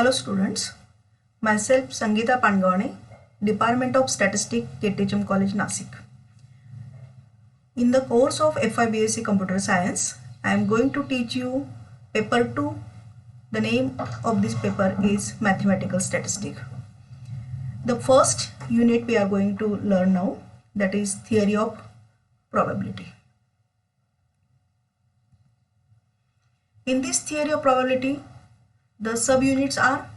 Hello students, myself Sangeeta Pangane, Department of Statistics, KTHM College, Nasik. In the course of FY BSc Computer Science, I am going to teach you paper 2. The name of this paper is Mathematical Statistics. The first unit we are going to learn now, that is Theory of Probability. In this theory of probability, the subunits are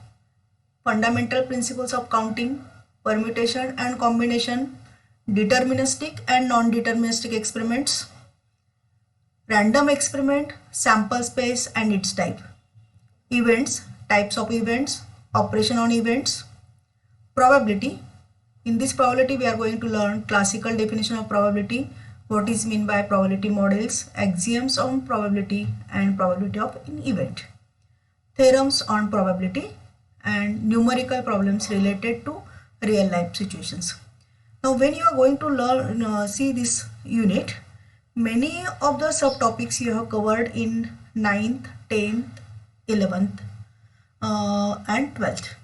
fundamental principles of counting, permutation and combination, deterministic and non-deterministic experiments, random experiment, sample space and its type, events, types of events, operation on events, probability. In this probability, we are going to learn classical definition of probability, what is meant by probability models, axioms on probability and probability of an event, theorems on probability, and numerical problems related to real life situations. Now when you are going to learn see this unit, many of the subtopics you have covered in 9th, 10th, 11th and 12th.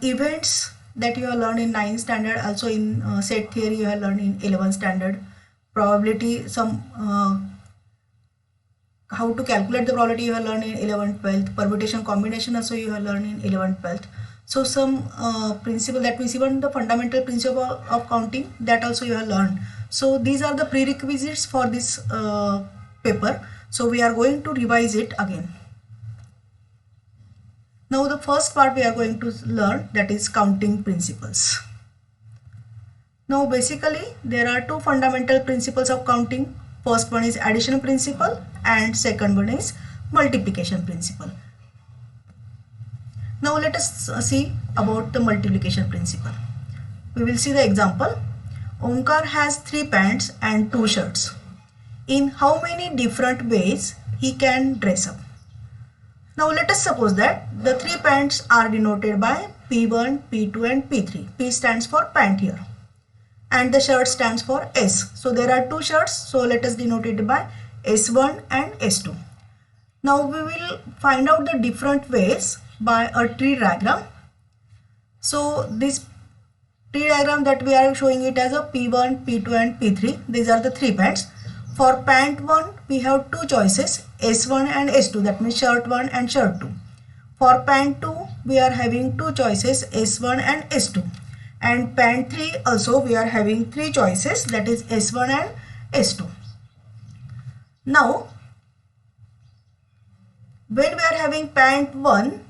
Events that you have learned in 9th standard, also in set theory you have learned in 11th standard. Probability, some how to calculate the probability you have learned in 11th, 12th. Permutation, combination also you have learned in 11th, 12th. So some principle, that means even the fundamental principle of counting, that also you have learned. So these are the prerequisites for this paper. So we are going to revise it again. Now the first part we are going to learn, that is counting principles. Now basically there are two fundamental principles of counting. First one is addition principle and second one is multiplication principle. Now let us see about the multiplication principle. We will see the example. Omkar has 3 pants and 2 shirts. In how many different ways he can dress up? Now let us suppose that the 3 pants are denoted by P1, P2 and P3. P stands for pant here, and the shirt stands for S. So there are 2 shirts, so let us denote it by S1 and S2. Now we will find out the different ways by a tree diagram. So this tree diagram that we are showing it as a P1, P2 and P3. These are the 3 pants. For pant 1 we have 2 choices, S1 and S2, that means shirt 1 and shirt 2. For pant 2 we are having 2 choices, S1 and S2. And pant 3 also we are having 3 choices, that is S1 and S2. Now when we are having pant 1,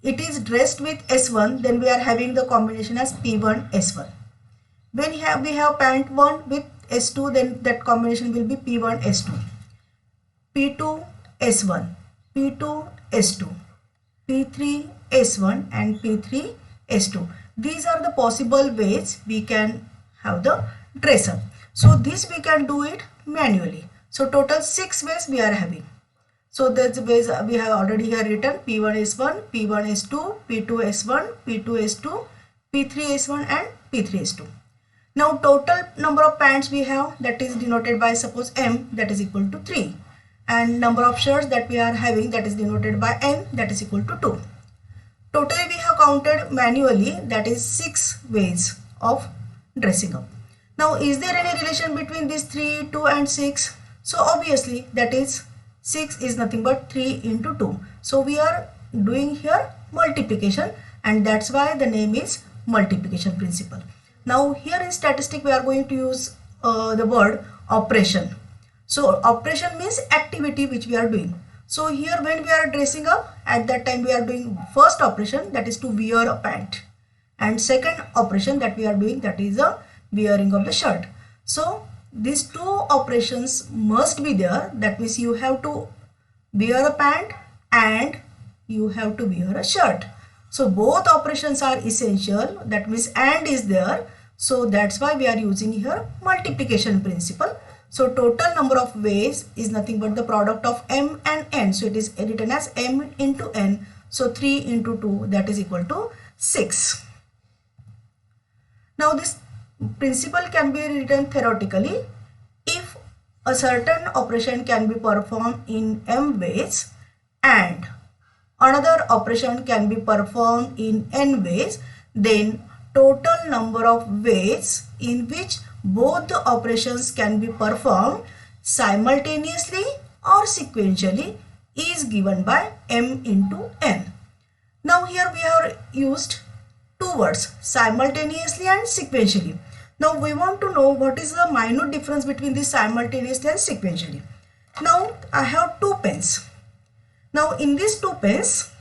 it is dressed with S1, then we are having the combination as P1 S1. When we have pant 1 with S2, then that combination will be P1 S2. P2 S1, P2 S2, P3 S1 and P3 S2. These are the possible ways we can have the dress up. So this we can do it manually. So total 6 ways we are having. So that's the ways we have already here written: P1 S1, P1 S2, P2 S1, P2 S2, P3 S1 and P3 S2. Now total number of pants we have, that is denoted by suppose M, that is equal to 3. And number of shirts that we are having, that is denoted by N, that is equal to 2. Totally we have counted manually, that is 6 ways of dressing up. Now is there any relation between these 3, 2 and 6? So obviously that is 6 is nothing but 3 into 2. So we are doing here multiplication, and that's why the name is multiplication principle. Now here in statistics we are going to use the word operation. So operation means activity which we are doing. So here when we are dressing up, at that time we are doing first operation, that is to wear a pant, and second operation that we are doing, that is a wearing of the shirt. So these 2 operations must be there, that means you have to wear a pant and you have to wear a shirt. So both operations are essential, that means and is there. So that's why we are using here multiplication principle. So total number of ways is nothing but the product of M and N. So it is written as M into N. So 3 into 2, that is equal to 6. Now this principle can be written theoretically. If a certain operation can be performed in M ways and another operation can be performed in n ways, then total number of ways in which both the operations can be performed simultaneously or sequentially is given by m into n. Now here we have used two words, simultaneously and sequentially. Now we want to know what is the minute difference between this simultaneously and sequentially. Now I have two pens. Now in these two pens,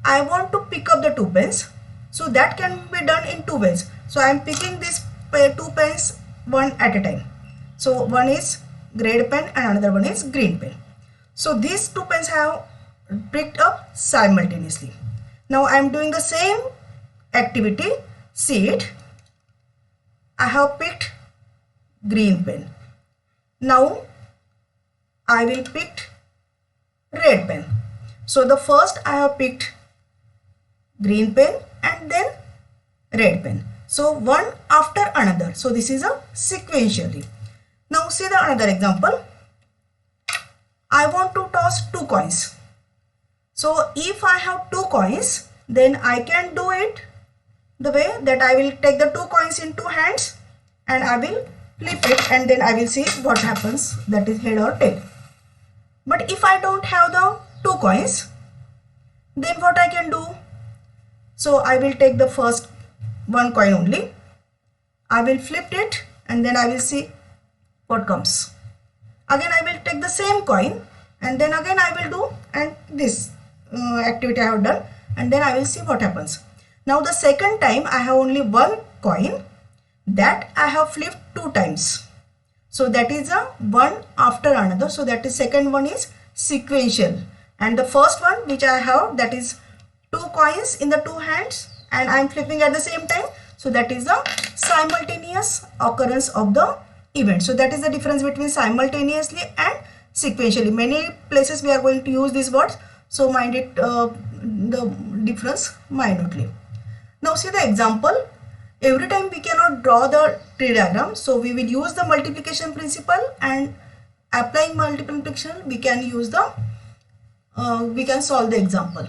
I want to pick up the two pens. So that can be done in two ways. So I am picking these two pens one at a time. So one is red pen and another one is green pen. So these two pens have picked up simultaneously. Now I am doing the same activity. See it. I have picked green pen. Now I will pick red pen. So the first I have picked green pen and then red pen. So one after another. So this is a sequentially. Now see the another example. I want to toss two coins. So if I have two coins, then I can do it the way that I will take the two coins in two hands and I will flip it and then I will see what happens, that is head or tail. But if I don't have the two coins, then what I can do? So I will take the first one coin only. I will flip it and then I will see what comes. Again I will take the same coin and then again I will do and this activity I have done and then I will see what happens. Now the second time I have only one coin that I have flipped two times. So that is a one after another. So that is second one is sequential. And the first one which I have, that is two coins in the two hands and I am flipping at the same time. So that is the simultaneous occurrence of the event. So that is the difference between simultaneously and sequentially. Many places we are going to use these words. So mind it the difference minutely. Now see the example. Every time we cannot draw the tree diagram. So we will use the multiplication principle, and applying multiplication we can use the we can solve the example.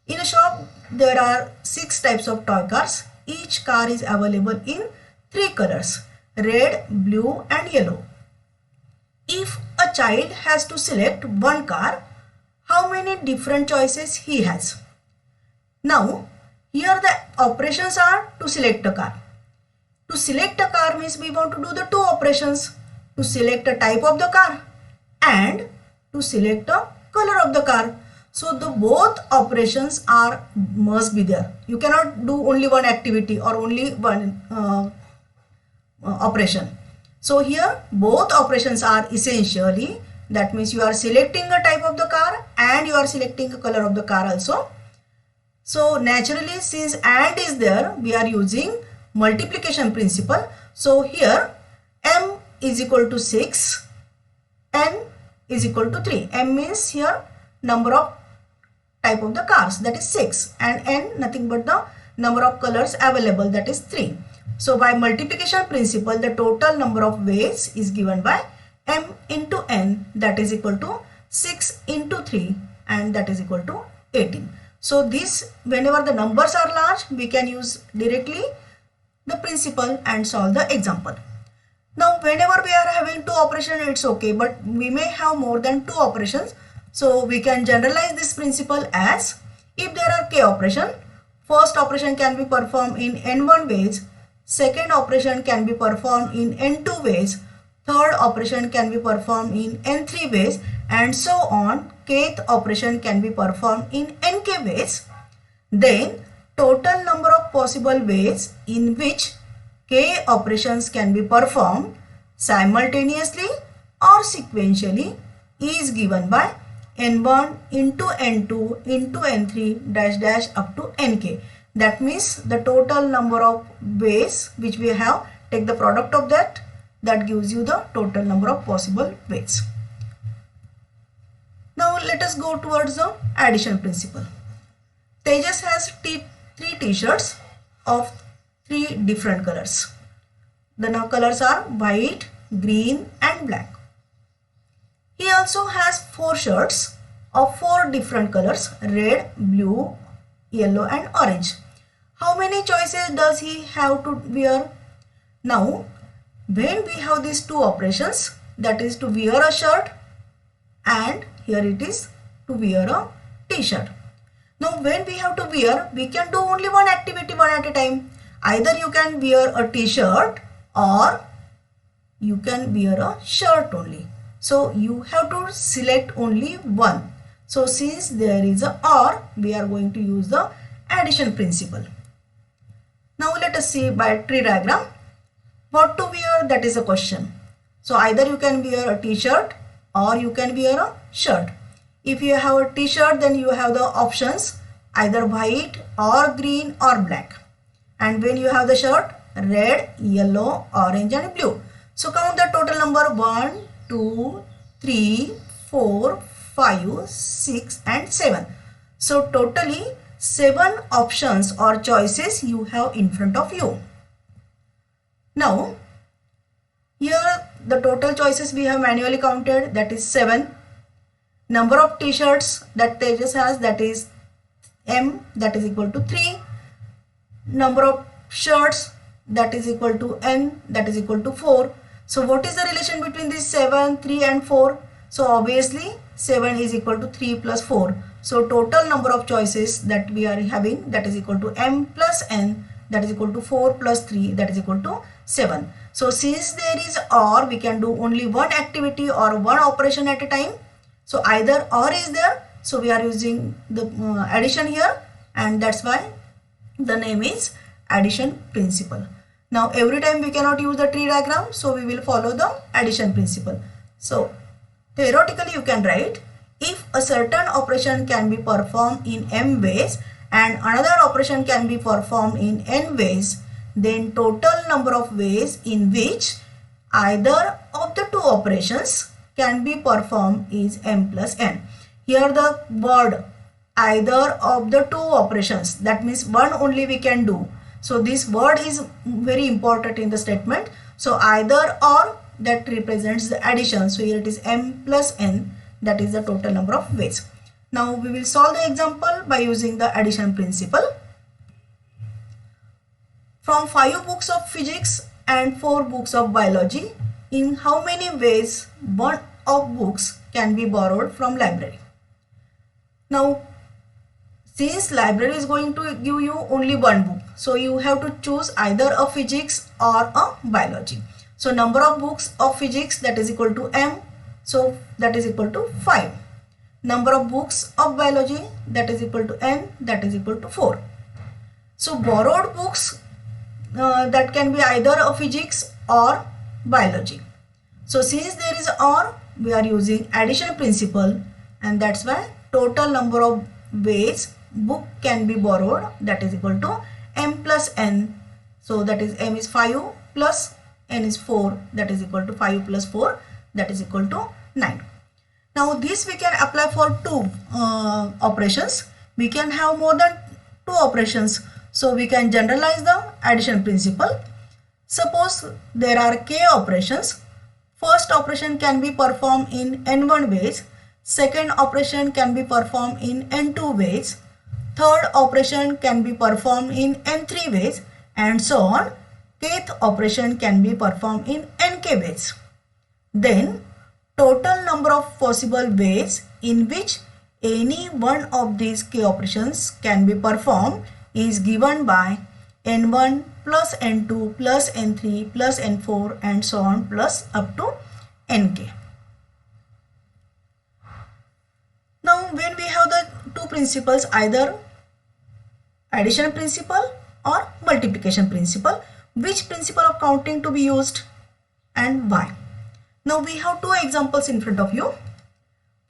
In a shop there are 6 types of toy cars. Each car is available in 3 colors, red, blue and yellow. If a child has to select one car, how many different choices he has? Now here the operations are to select a car. To select a car means we want to do the two operations, to select a type of the car and to select a color of the car. So the both operations are must be there. You cannot do only one activity or only one operation. So here both operations are essentially, that means you are selecting a type of the car and you are selecting a color of the car also. So naturally, since AND is there, we are using multiplication principle. So here M is equal to 6, N is equal to 3. M means here number of type of the cars, that is 6, and N nothing but the number of colors available, that is 3. So by multiplication principle, the total number of ways is given by M into N, that is equal to 6 into 3, and that is equal to 18. So this, whenever the numbers are large, we can use directly the principle and solve the example. Now whenever we are having two operations, it's okay, but we may have more than two operations. So we can generalize this principle as, if there are k operation, first operation can be performed in n1 ways, second operation can be performed in n2 ways, third operation can be performed in n3 ways, and so on. Kth operation can be performed in nk ways. Then total number of possible ways in which k operations can be performed simultaneously or sequentially is given by n1 into n2 into n3 dash dash up to nk. That means the total number of ways which we have, take the product of that, that gives you the total number of possible ways. Now let us go towards the addition principle. Tejas has 3 t-shirts of 3 different colors. The colors are white, green and black. He also has 4 shirts of 4 different colors, red, blue, yellow and orange. How many choices does he have to wear? Now, when we have these two operations, that is to wear a shirt and here it is to wear a t-shirt. Now, when we have to wear, we can do only one activity one at a time. Either you can wear a t-shirt or you can wear a shirt only. So, you have to select only one. So, since there is a or, we are going to use the addition principle. Now, let us see by tree diagram. What to wear, that is a question. So, either you can wear a t-shirt or you can wear a shirt. If you have a t-shirt, then you have the options either white or green or black. And when you have the shirt, red, yellow, orange and blue. So, count the total number 1, 2, 3, 4, 5, 6 and 7. So, totally 7 options or choices you have in front of you. Now, here the total choices we have manually counted, that is 7. Number of t-shirts that Tejas has, that is M, that is equal to 3. Number of shirts, that is equal to N, that is equal to 4. So what is the relation between these 7, 3 and 4? So obviously 7 is equal to 3 plus 4. So total number of choices that we are having, that is equal to M plus N, that is equal to 4 plus 3, that is equal to 7. So since there is or, we can do only one activity or one operation at a time. So either or is there, so we are using the addition here, and that's why the name is addition principle. Now every time we cannot use the tree diagram, so we will follow the addition principle. So theoretically you can write, if a certain operation can be performed in m ways and another operation can be performed in n ways, then total number of ways in which either of the two operations can be performed is m plus n. Here the word either of the two operations, that means one only we can do. So this word is very important in the statement. So either or, that represents the addition. So here it is m plus n, that is the total number of ways. Now we will solve the example by using the addition principle. From 5 books of physics and 4 books of biology, in how many ways one of books can be borrowed from library? Now, since library is going to give you only one book, so you have to choose either a physics or a biology. So number of books of physics, that is equal to m, so that is equal to 5. Number of books of biology, that is equal to n, that is equal to 4. So borrowed books that can be either a physics or biology. So since there is or, we are using addition principle, and that's why total number of ways book can be borrowed, that is equal to m plus n. So that is m is 5 plus n is 4, that is equal to 5 plus 4, that is equal to 9. Now this we can apply for 2 operations. We can have more than 2 operations. So we can generalize the addition principle. Suppose there are k operations. First operation can be performed in n1 ways. Second operation can be performed in n2 ways. Third operation can be performed in n3 ways, and so on. Kth operation can be performed in nk ways. Then total number of possible ways in which any one of these k operations can be performed is given by n1 plus n2 plus n3 plus n4 and so on plus up to nk. Now when we have the two principles, either addition principle or multiplication principle, which principle of counting to be used and why? Now we have 2 examples in front of you.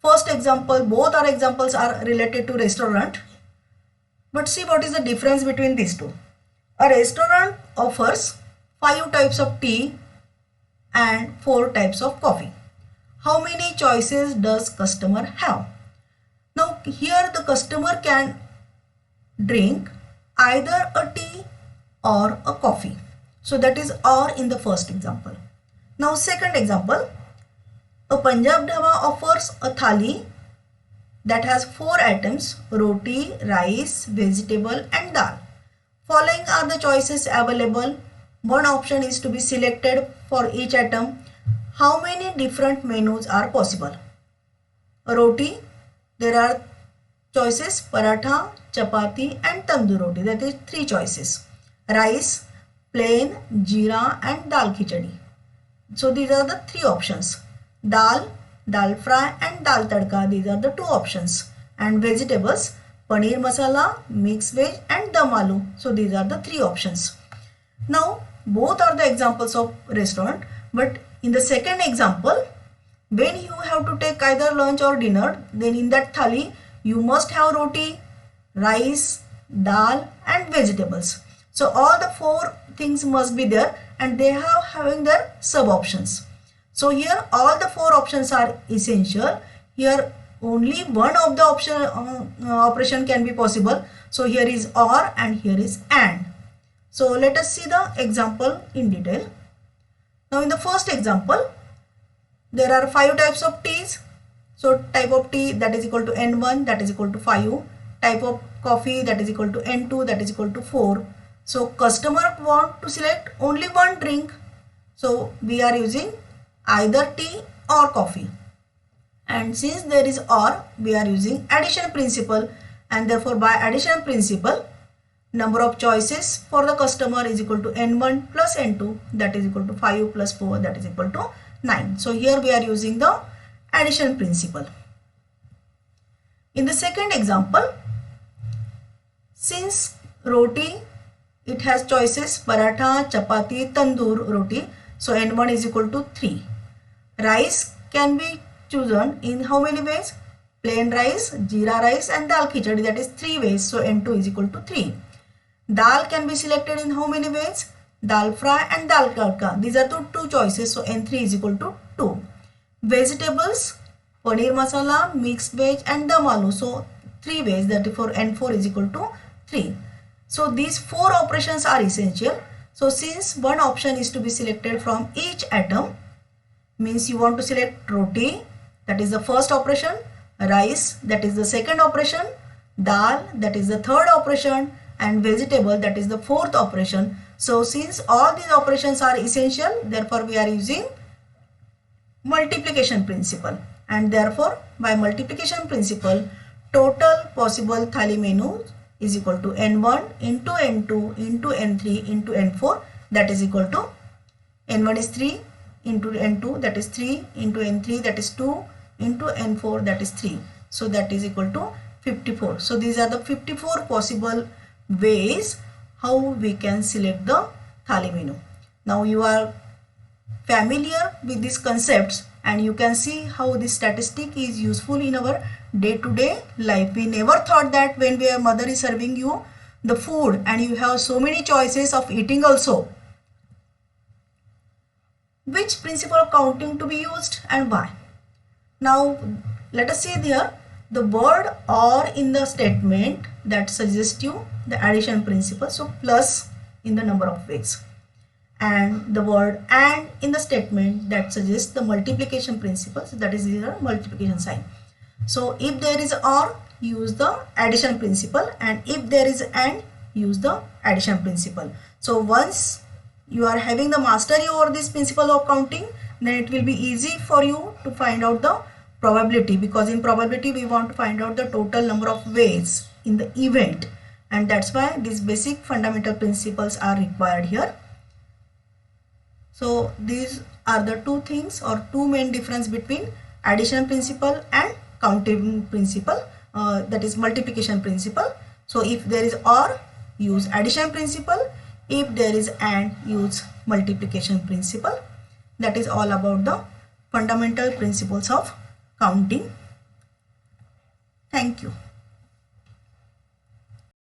First example, both our examples are related to restaurant. But see what is the difference between these two. A restaurant offers 5 types of tea and 4 types of coffee. How many choices does customer have? Now here the customer can drink either a tea or a coffee. So that is or in the first example. Now second example, a Punjab Dhaba offers a thali that has 4 items: roti, rice, vegetable and dal. Following are the choices available. One option is to be selected for each item. How many different menus are possible? Roti, there are choices: paratha, chapati and tandoor roti. That is 3 choices. Rice, plain, jeera and dal khichdi. So these are the 3 options. Dal, dal fry and dal tadka. These are the 2 options. And vegetables, paneer masala, mixed veg and dum aloo. So these are the 3 options. Now both are the examples of restaurant, but in the second example, when you have to take either lunch or dinner, then in that thali you must have roti, rice, dal and vegetables. So all the 4 things must be there and they have having their sub options. So here all the 4 options are essential. Here only one of the operation can be possible. So here is or and here is and. So let us see the example in detail. Now in the first example, there are 5 types of teas. So type of tea, that is equal to N1, that is equal to 5. Type of coffee, that is equal to N2, that is equal to 4. So customer want to select only one drink. So we are using either tea or coffee. And since there is or, we are using addition principle, and therefore by addition principle, number of choices for the customer is equal to N1 plus N2, that is equal to 5 plus 4, that is equal to 9. So here we are using the addition principle. In the second example, since roti, it has choices paratha, chapati, tandoor roti. So N1 is equal to 3. Rice can be chosen in how many ways? Plain rice, jeera rice and dal khichdi, that is 3 ways. So N2 is equal to 3. Dal can be selected in how many ways? Dal fry and dal tadka. These are the 2 choices. So N3 is equal to 2. Vegetables, paneer masala, mixed veg and dum aloo. So 3 ways, therefore N4 is equal to 3. So these 4 operations are essential. So since one option is to be selected from each item, means you want to select roti, that is the first operation, rice, that is the second operation, dal, that is the third operation, and vegetable, that is the fourth operation. So since all these operations are essential, therefore we are using multiplication principle, and therefore by multiplication principle, total possible thali menu is equal to N1 into N2 into N3 into N4, that is equal to N1 is 3 into N2, that is 3 into N3, that is 2 into N4, that is 3. So that is equal to 54. So these are the 54 possible ways how we can select the thali menu. Now you are familiar with these concepts and you can see how this statistic is useful in our day-to-day life. We never thought that when your mother is serving you the food and you have so many choices of eating also, which principle of counting to be used and why. Now let us see there the word or in the statement that suggests you the addition principle. So plus in the number of ways, and the word and in the statement that suggests the multiplication principle. So that is the multiplication sign. So if there is or, use the addition principle, and if there is and, use the addition principle. So once you are having the mastery over this principle of counting, then it will be easy for you to find out the probability, because in probability we want to find out the total number of ways in the event, and that's why these basic fundamental principles are required here. So these are the 2 things or 2 main difference between addition principle and counting principle, that is multiplication principle. So if there is or, use addition principle. If there is and, use multiplication principle. That is all about the fundamental principles of counting. Thank you.